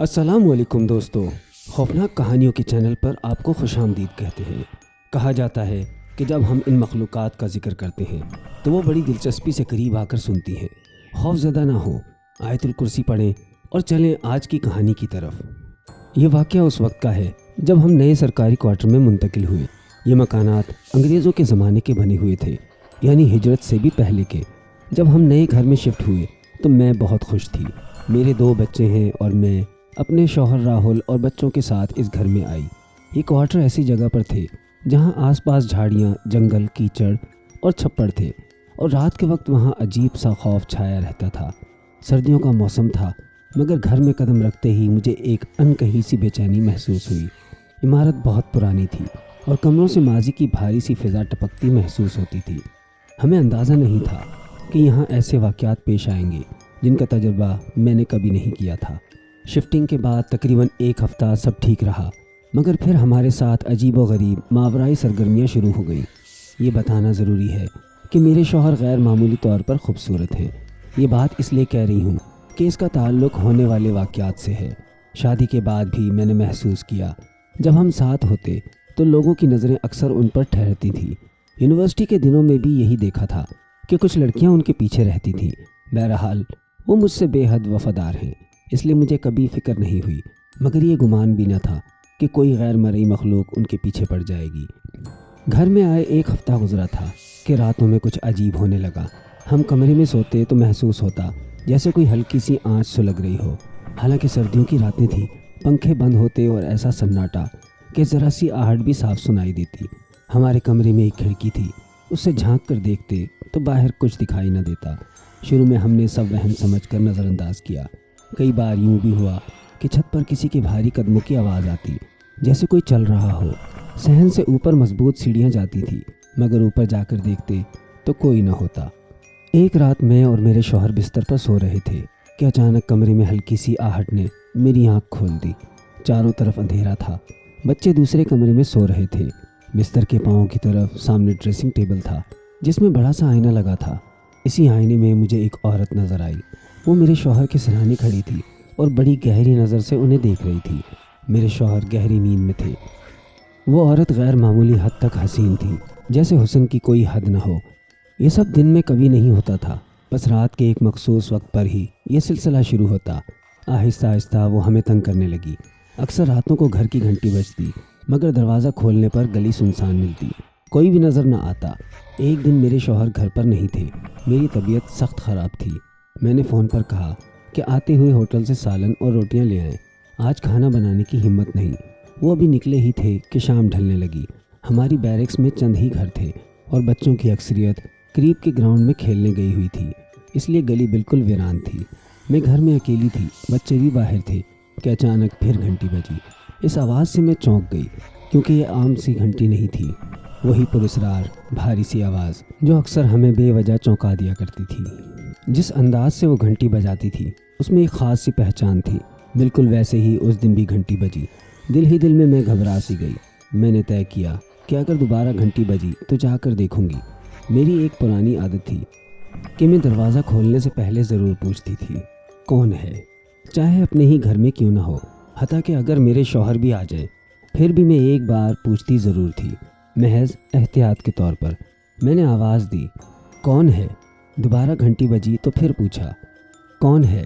السلام علیکم دوستو، خوفناک کہانیوں کے چینل پر آپ کو خوش آمدید کہتے ہیں۔ کہا جاتا ہے کہ جب ہم ان مخلوقات کا ذکر کرتے ہیں تو وہ بڑی دلچسپی سے قریب آ کر سنتی ہیں۔ خوف زدہ نہ ہو، آیت الکرسی پڑھیں اور چلیں آج کی کہانی کی طرف۔ یہ واقعہ اس وقت کا ہے جب ہم نئے سرکاری کوارٹر میں منتقل ہوئے۔ یہ مکانات انگریزوں کے زمانے کے بنے ہوئے تھے، یعنی ہجرت سے بھی پہلے کے۔ جب ہم نئے گھر میں شفٹ ہوئے تو میں بہت خوش تھی۔ میرے 2 بچے ہیں اور میں اپنے شوہر راہل اور بچوں کے ساتھ اس گھر میں آئی۔ یہ کوارٹر ایسی جگہ پر تھے جہاں آس پاس جھاڑیاں، جنگل، کیچڑ اور چھپڑ تھے، اور رات کے وقت وہاں عجیب سا خوف چھایا رہتا تھا۔ سردیوں کا موسم تھا، مگر گھر میں قدم رکھتے ہی مجھے ایک انکہی سی بے چینی محسوس ہوئی۔ عمارت بہت پرانی تھی اور کمروں سے ماضی کی بھاری سی فضا ٹپکتی محسوس ہوتی تھی۔ ہمیں اندازہ نہیں تھا کہ یہاں ایسے واقعات پیش آئیں گے جن کا تجربہ میں نے کبھی نہیں کیا تھا۔ شفٹنگ کے بعد تقریباً 1 ہفتہ سب ٹھیک رہا، مگر پھر ہمارے ساتھ عجیب و غریب ماورائی سرگرمیاں شروع ہو گئیں۔ یہ بتانا ضروری ہے کہ میرے شوہر غیر معمولی طور پر خوبصورت ہیں۔ یہ بات اس لیے کہہ رہی ہوں کہ اس کا تعلق ہونے والے واقعات سے ہے۔ شادی کے بعد بھی میں نے محسوس کیا جب ہم ساتھ ہوتے تو لوگوں کی نظریں اکثر ان پر ٹھہرتی تھیں۔ یونیورسٹی کے دنوں میں بھی یہی دیکھا تھا کہ کچھ لڑکیاں ان کے پیچھے رہتی تھیں۔ بہرحال وہ مجھ سے بے حد وفادار ہیں، اس لیے مجھے کبھی فکر نہیں ہوئی، مگر یہ گمان بھی نہ تھا کہ کوئی غیر مرئی مخلوق ان کے پیچھے پڑ جائے گی۔ گھر میں آئے 1 ہفتہ گزرا تھا کہ راتوں میں کچھ عجیب ہونے لگا۔ ہم کمرے میں سوتے تو محسوس ہوتا جیسے کوئی ہلکی سی آنچ سلگ رہی ہو۔ حالانکہ سردیوں کی راتیں تھیں، پنکھے بند ہوتے اور ایسا سناٹا کہ ذرا سی آہٹ بھی صاف سنائی دیتی۔ ہمارے کمرے میں ایک کھڑکی تھی، اس سے جھانک کر دیکھتے تو باہر کچھ دکھائی نہ دیتا۔ شروع میں ہم نے سب وہم سمجھ کر نظر انداز کیا۔ کئی بار یوں بھی ہوا کہ چھت پر کسی کے بھاری قدموں کی آواز آتی، جیسے کوئی چل رہا ہو۔ صحن سے اوپر مضبوط سیڑھیاں جاتی تھیں، مگر اوپر جا کر دیکھتے تو کوئی نہ ہوتا۔ ایک رات میں اور میرے شوہر بستر پر سو رہے تھے کہ اچانک کمرے میں ہلکی سی آہٹ نے میری آنکھ کھول دی۔ چاروں طرف اندھیرا تھا، بچے دوسرے کمرے میں سو رہے تھے۔ بستر کے پاؤں کی طرف سامنے ڈریسنگ ٹیبل تھا جس میں بڑا سا آئینہ لگا تھا۔ اسی آئینے میں مجھے ایک عورت نظر آئی۔ وہ میرے شوہر کے سرہانے کھڑی تھی اور بڑی گہری نظر سے انہیں دیکھ رہی تھی۔ میرے شوہر گہری نیند میں تھے۔ وہ عورت غیر معمولی حد تک حسین تھی، جیسے حسن کی کوئی حد نہ ہو۔ یہ سب دن میں کبھی نہیں ہوتا تھا، بس رات کے ایک مخصوص وقت پر ہی یہ سلسلہ شروع ہوتا۔ آہستہ آہستہ وہ ہمیں تنگ کرنے لگی۔ اکثر راتوں کو گھر کی گھنٹی بجتی، مگر دروازہ کھولنے پر گلی سنسان ملتی، کوئی بھی نظر نہ آتا۔ ایک دن میرے شوہر گھر پر نہیں تھے، میری طبیعت سخت خراب تھی۔ میں نے فون پر کہا کہ آتے ہوئے ہوٹل سے سالن اور روٹیاں لے آئیں، آج کھانا بنانے کی ہمت نہیں۔ وہ ابھی نکلے ہی تھے کہ شام ڈھلنے لگی۔ ہماری بیرکس میں چند ہی گھر تھے اور بچوں کی اکثریت قریب کے گراؤنڈ میں کھیلنے گئی ہوئی تھی، اس لیے گلی بالکل ویران تھی۔ میں گھر میں اکیلی تھی، بچے بھی باہر تھے کہ اچانک پھر گھنٹی بجی۔ اس آواز سے میں چونک گئی، کیونکہ یہ عام سی گھنٹی نہیں تھی، وہی پراسرار بھاری سی آواز جو اکثر ہمیں بے وجہ چونکا دیا کرتی تھی۔ جس انداز سے وہ گھنٹی بجاتی تھی اس میں ایک خاص سی پہچان تھی۔ بالکل ویسے ہی اس دن بھی گھنٹی بجی۔ دل ہی دل میں میں گھبرا سی گئی۔ میں نے طے کیا کہ اگر دوبارہ گھنٹی بجی تو جا کر دیکھوں گی۔ میری ایک پرانی عادت تھی کہ میں دروازہ کھولنے سے پہلے ضرور پوچھتی تھی کون ہے، چاہے اپنے ہی گھر میں کیوں نہ ہو، حتیٰ کہ اگر میرے شوہر بھی آ جائیں پھر بھی میں ایک بار پوچھتی ضرور تھی، محض احتیاط کے طور پر۔ میں نے آواز دی، کون ہے؟ دوبارہ گھنٹی بجی تو پھر پوچھا، کون ہے؟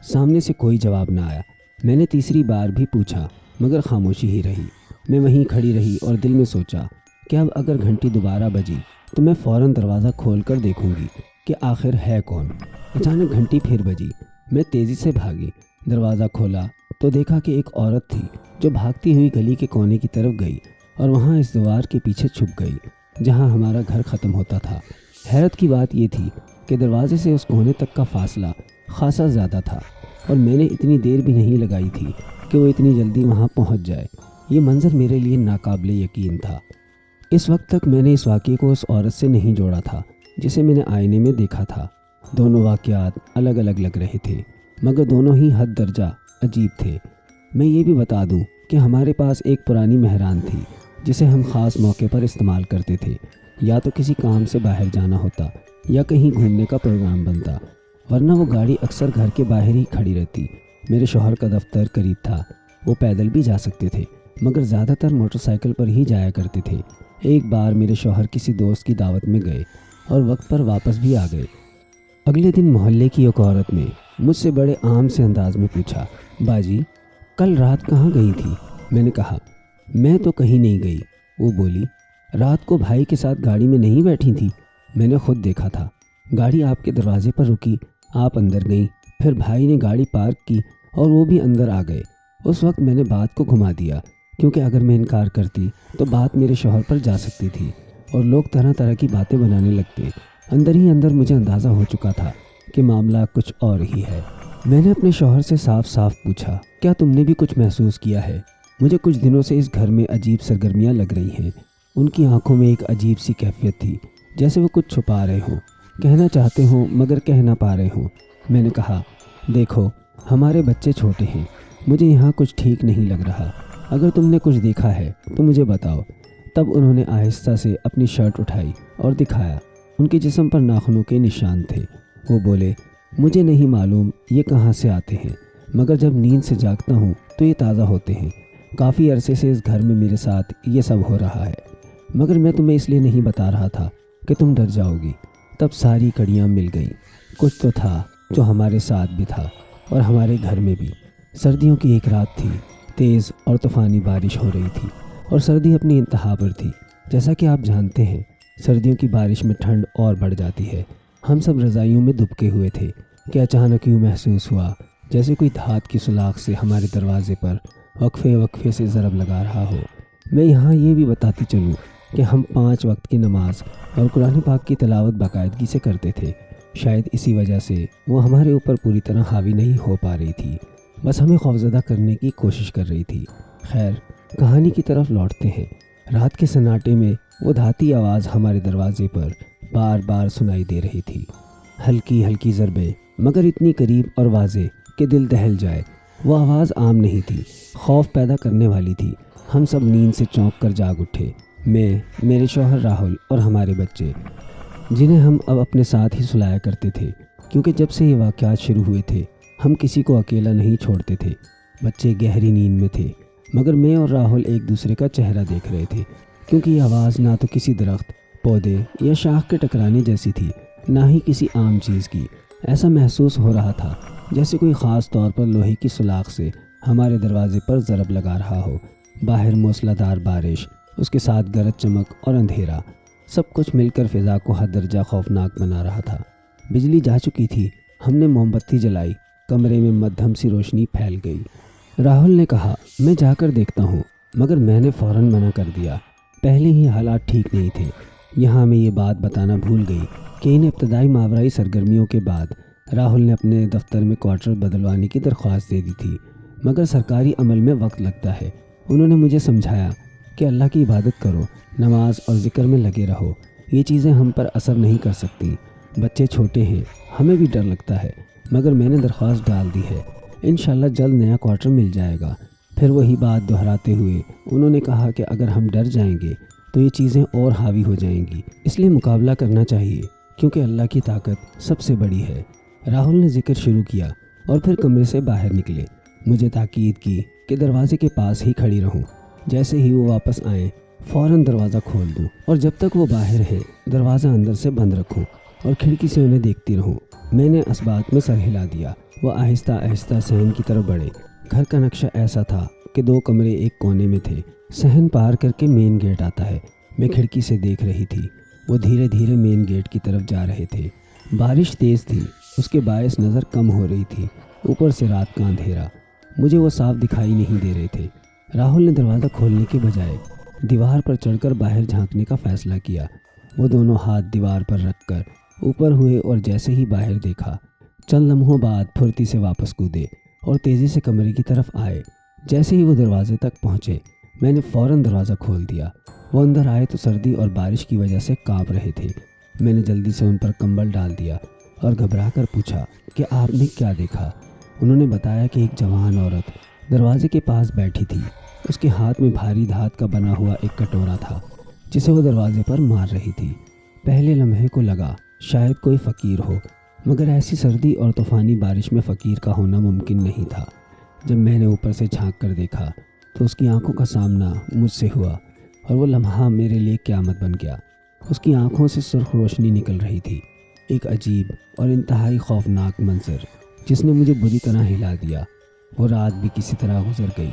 سامنے سے کوئی جواب نہ آیا۔ میں نے تیسری بار بھی پوچھا، مگر خاموشی ہی رہی۔ میں وہیں کھڑی رہی اور دل میں سوچا کہ اب اگر گھنٹی دوبارہ بجی تو میں فوراً دروازہ کھول کر دیکھوں گی کہ آخر ہے کون۔ اچانک گھنٹی پھر بجی۔ میں تیزی سے بھاگی، دروازہ کھولا تو دیکھا کہ ایک عورت تھی جو بھاگتی ہوئی گلی کے کونے کی طرف گئی اور وہاں اس دیوار کے پیچھے چھپ گئی جہاں ہمارا گھر ختم ہوتا تھا۔ حیرت کی بات یہ تھی کہ دروازے سے اس کونے تک کا فاصلہ خاصا زیادہ تھا اور میں نے اتنی دیر بھی نہیں لگائی تھی کہ وہ اتنی جلدی وہاں پہنچ جائے۔ یہ منظر میرے لیے ناقابل یقین تھا۔ اس وقت تک میں نے اس واقعے کو اس عورت سے نہیں جوڑا تھا جسے میں نے آئینے میں دیکھا تھا۔ دونوں واقعات الگ الگ لگ رہے تھے، مگر دونوں ہی حد درجہ عجیب تھے۔ میں یہ بھی بتا دوں کہ ہمارے پاس ایک پرانی مہران تھی جسے ہم خاص موقع پر استعمال کرتے تھے، یا تو کسی کام سے باہر جانا ہوتا یا کہیں گھومنے کا پروگرام بنتا، ورنہ وہ گاڑی اکثر گھر کے باہر ہی کھڑی رہتی میرے شوہر کا دفتر قریب تھا، وہ پیدل بھی جا سکتے تھے مگر زیادہ تر موٹر سائیکل پر ہی جایا کرتے تھے۔ ایک بار میرے شوہر کسی دوست کی دعوت میں گئے اور وقت پر واپس بھی آ گئے۔ اگلے دن محلے کی ایک عورت نے مجھ سے بڑے عام سے انداز میں پوچھا، باجی کل رات کہاں گئی تھی؟ میں نے کہا میں تو کہیں نہیں گئی۔ وہ بولی رات کو بھائی کے ساتھ گاڑی میں نہیں بیٹھی تھی؟ میں نے خود دیکھا تھا، گاڑی آپ کے دروازے پر رکی، آپ اندر گئیں، پھر بھائی نے گاڑی پارک کی اور وہ بھی اندر آ گئے۔ اس وقت میں نے بات کو گھما دیا کیونکہ اگر میں انکار کرتی تو بات میرے شوہر پر جا سکتی تھی اور لوگ طرح طرح کی باتیں بنانے لگتے۔ اندر ہی اندر مجھے اندازہ ہو چکا تھا کہ معاملہ کچھ اور ہی ہے۔ میں نے اپنے شوہر سے صاف صاف پوچھا، کیا تم نے بھی کچھ محسوس کیا ہے؟ مجھے کچھ دنوں سے اس گھر میں عجیب سرگرمیاں لگ رہی ہیں۔ ان کی آنکھوں میں ایک عجیب سی کیفیت تھی، جیسے وہ کچھ چھپا رہے ہوں، کہنا چاہتے ہوں مگر کہہ نہ پا رہے ہوں۔ میں نے کہا دیکھو ہمارے بچے چھوٹے ہیں، مجھے یہاں کچھ ٹھیک نہیں لگ رہا، اگر تم نے کچھ دیکھا ہے تو مجھے بتاؤ۔ تب انہوں نے آہستہ سے اپنی شرٹ اٹھائی اور دکھایا، ان کے جسم پر ناخنوں کے نشان تھے۔ وہ بولے مجھے نہیں معلوم یہ کہاں سے آتے ہیں مگر جب نیند سے جاگتا ہوں تو یہ تازہ ہوتے ہیں۔ کافی عرصے سے اس گھر میں میرے ساتھ یہ سب ہو رہا ہے مگر میں تمہیں اس لیے نہیں بتا رہا تھا کہ تم ڈر جاؤ گی۔ تب ساری کڑیاں مل گئیں، کچھ تو تھا جو ہمارے ساتھ بھی تھا اور ہمارے گھر میں بھی۔ سردیوں کی ایک رات تھی، تیز اور طوفانی بارش ہو رہی تھی اور سردی اپنی انتہا پر تھی۔ جیسا کہ آپ جانتے ہیں سردیوں کی بارش میں ٹھنڈ اور بڑھ جاتی ہے۔ ہم سب رضائیوں میں دبکے ہوئے تھے کہ اچانک یوں محسوس ہوا جیسے کوئی دھات کی سلاخ سے ہمارے دروازے پر وقفے وقفے سے ضرب لگا رہا ہو۔ میں یہاں یہ بھی بتاتی چلوں کہ ہم 5 وقت کی نماز اور قرآن پاک کی تلاوت باقاعدگی سے کرتے تھے۔ شاید اسی وجہ سے وہ ہمارے اوپر پوری طرح حاوی نہیں ہو پا رہی تھی، بس ہمیں خوفزدہ کرنے کی کوشش کر رہی تھی۔ خیر کہانی کی طرف لوٹتے ہیں۔ رات کے سناٹے میں وہ دھاتی آواز ہمارے دروازے پر بار بار سنائی دے رہی تھی، ہلکی ہلکی ضربیں مگر اتنی قریب اور واضح کہ دل دہل جائے۔ وہ آواز عام نہیں تھی، خوف پیدا کرنے والی تھی۔ ہم سب نیند سے چونک کر جاگ اٹھے، میں، میرے شوہر راہل اور ہمارے بچے، جنہیں ہم اب اپنے ساتھ ہی سلایا کرتے تھے کیونکہ جب سے یہ واقعات شروع ہوئے تھے ہم کسی کو اکیلا نہیں چھوڑتے تھے۔ بچے گہری نیند میں تھے مگر میں اور راہل ایک دوسرے کا چہرہ دیکھ رہے تھے کیونکہ یہ آواز نہ تو کسی درخت، پودے یا شاخ کے ٹکرانے جیسی تھی، نہ ہی کسی عام چیز کی۔ ایسا محسوس ہو رہا تھا جیسے کوئی خاص طور پر لوہے کی سلاخ سے ہمارے دروازے پر ضرب لگا رہا ہو۔ باہر موسلادھار بارش، اس کے ساتھ گرج چمک اور اندھیرا، سب کچھ مل کر فضا کو حد درجہ خوفناک بنا رہا تھا۔ بجلی جا چکی تھی، ہم نے موم بتی جلائی، کمرے میں مدھم سی روشنی پھیل گئی۔ راہل نے کہا میں جا کر دیکھتا ہوں مگر میں نے فوراً منع کر دیا، پہلے ہی حالات ٹھیک نہیں تھے۔ یہاں میں یہ بات بتانا بھول گئی کہ ان ابتدائی ماورائی سرگرمیوں کے بعد راہل نے اپنے دفتر میں کوارٹر بدلوانے کی درخواست دے دی تھی مگر سرکاری عمل میں وقت لگتا ہے۔ انہوں نے مجھے سمجھایا کہ اللہ کی عبادت کرو، نماز اور ذکر میں لگے رہو، یہ چیزیں ہم پر اثر نہیں کر سکتی۔ بچے چھوٹے ہیں، ہمیں بھی ڈر لگتا ہے مگر میں نے درخواست ڈال دی ہے، انشاءاللہ جلد نیا کوارٹر مل جائے گا۔ پھر وہی بات دہراتے ہوئے انہوں نے کہا کہ اگر ہم ڈر جائیں گے تو یہ چیزیں اور حاوی ہو جائیں گی، اس لیے مقابلہ کرنا چاہیے کیونکہ اللہ کی طاقت سب سے بڑی ہے۔ راہل نے ذکر شروع کیا اور پھر کمرے سے باہر نکلے۔ مجھے تاکید کی کہ دروازے کے پاس ہی کھڑی رہوں، جیسے ہی وہ واپس آئیں فوراً دروازہ کھول دوں اور جب تک وہ باہر ہیں دروازہ اندر سے بند رکھوں اور کھڑکی سے انہیں دیکھتی رہوں۔ میں نے اسبات میں سر ہلا دیا۔ وہ آہستہ آہستہ صحن کی طرف بڑھے۔ گھر کا نقشہ ایسا تھا کہ 2 کمرے ایک کونے میں تھے، صحن پار کر کے مین گیٹ آتا ہے۔ میں کھڑکی سے دیکھ رہی تھی، وہ دھیرے دھیرے مین گیٹ کی طرف جا رہے تھے۔ بارش تیز تھی، اس کے باعث نظر کم ہو رہی تھی، اوپر سے رات کا اندھیرا، مجھے وہ صاف دکھائی نہیں دے رہے تھے۔ راہل نے دروازہ کھولنے کے بجائے دیوار پر چڑھ کر باہر جھانکنے کا فیصلہ کیا۔ وہ دونوں ہاتھ دیوار پر رکھ کر اوپر ہوئے اور جیسے ہی باہر دیکھا، چند لمحوں بعد پھرتی سے واپس کودے اور تیزی سے کمرے کی طرف آئے۔ جیسے ہی وہ دروازے تک پہنچے میں نے فوراً دروازہ کھول دیا۔ وہ اندر آئے تو سردی اور بارش کی وجہ سے کانپ رہے تھے۔ میں نے جلدی سے ان پر کمبل ڈال دیا اور گھبرا کر پوچھا کہ آپ نے کیا دیکھا؟ انہوں نے بتایا کہ ایک جوان عورت دروازے کے پاس بیٹھی تھی، اس کے ہاتھ میں بھاری دھات کا بنا ہوا ایک کٹورا تھا جسے وہ دروازے پر مار رہی تھی۔ پہلے لمحے کو لگا شاید کوئی فقیر ہو مگر ایسی سردی اور طوفانی بارش میں فقیر کا ہونا ممکن نہیں تھا۔ جب میں نے اوپر سے جھانک کر دیکھا تو اس کی آنکھوں کا سامنا مجھ سے ہوا اور وہ لمحہ میرے لیے قیامت بن گیا۔ اس کی آنکھوں سے سرخ روشنی نکل رہی تھی، ایک عجیب اور انتہائی خوفناک منظر جس نے مجھے بری طرح ہلا دیا۔ وہ رات بھی کسی طرح گزر گئی۔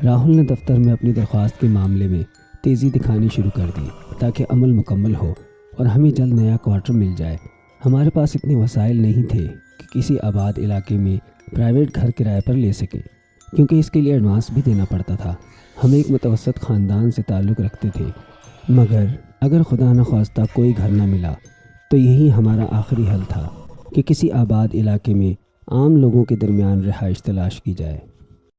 راہل نے دفتر میں اپنی درخواست کے معاملے میں تیزی دکھانی شروع کر دی تاکہ عمل مکمل ہو اور ہمیں جلد نیا کوارٹر مل جائے۔ ہمارے پاس اتنے وسائل نہیں تھے کہ کسی آباد علاقے میں پرائیویٹ گھر کرائے پر لے سکیں، کیونکہ اس کے لیے ایڈوانس بھی دینا پڑتا تھا۔ ہم ایک متوسط خاندان سے تعلق رکھتے تھے، مگر اگر خدا نخواستہ کوئی گھر نہ ملا تو یہی ہمارا آخری حل تھا کہ کسی آباد علاقے میں عام لوگوں کے درمیان رہائش تلاش کی جائے۔